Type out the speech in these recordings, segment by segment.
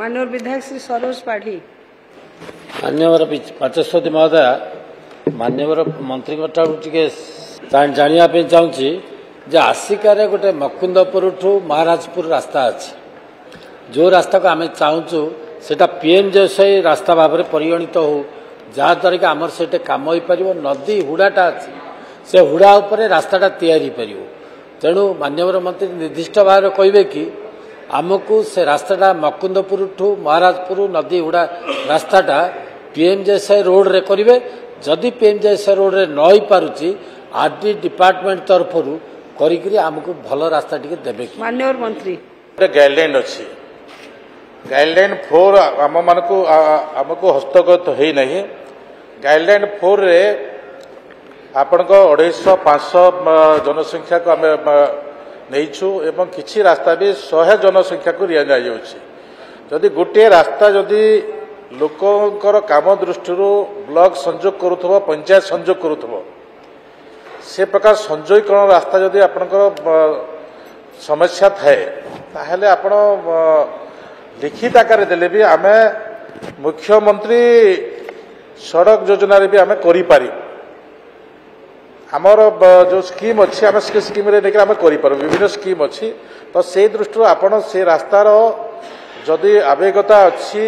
माननीय विधायक श्री सरोज पाढ़ी। मान्यवर बाचस्पति महोदय, मान्यवर मंत्री टे जानापी चाहूँगी जे आसिकार गोटे मकुंदपुर ठू महाराजपुर रास्ता अच्छी जो रास्ता को आम चाहूँ से पीएमजेएसवाई रास्ता भाव में परिगणित हो जहाद्वारा कि आमर से कम हो पार नदी हुड़ाटा अच्छी से हुड़ा उपर रास्ताटा तैयारी पार तेणु मान्यवर मंत्री निर्दिष्ट भाव में कहे कि आमको से रास्ताटा मकुंदपुर ठू महाराजपुर नदी हुड़ा रास्ताटा पीएमजेएसवाई रोड रे करेंगे जदि पीएमजेएसवाई रोड रे न पारुची आरडी डिपार्टमेंट तरफ करी आमको भल रास्ता टी देवे। माननीय मंत्री गाइडलाइन अच्छी गाइडलाइन 4 आमको हस्तगत हो नहीं गाइडलाइन 4 रे आपण 250-500 जनसंख्या को आम नहींचु एवं किसी रास्ता भी 100 जनसंख्या को रिया जदि गोटे रास्ता जदि लोकंकर काम दृष्टि ब्लॉक संजोग करुथबो पंचायत संजोग करुथबो से प्रकार संजोगीकरण रास्ता जदि आपनकर समस्या थाए ताहले आपण लिखित आकार देले भी आमे मुख्यमंत्री सड़क योजना रे भी आमे करि पारि आमर जो स्कीम अच्छी आम से स्कीम रे लेकर आम कर विभिन्न स्कीम अच्छी तो से दृष्टि आपण से रास्तार जदि आवेगता अच्छी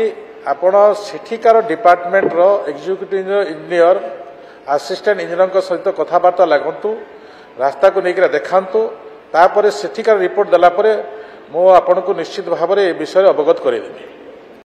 आपण सेठिकार डिपार्टमेंट रो एग्जीक्यूटिव इंजीनियर असिस्टेंट इंजीनियर सहित कथबार्ता लगंतु रास्ता को लेकर देखांतु तापर सेठिकार रिपोर्ट देला परे मो आपण को निश्चित भाव में विषय अवगत करेदेवी।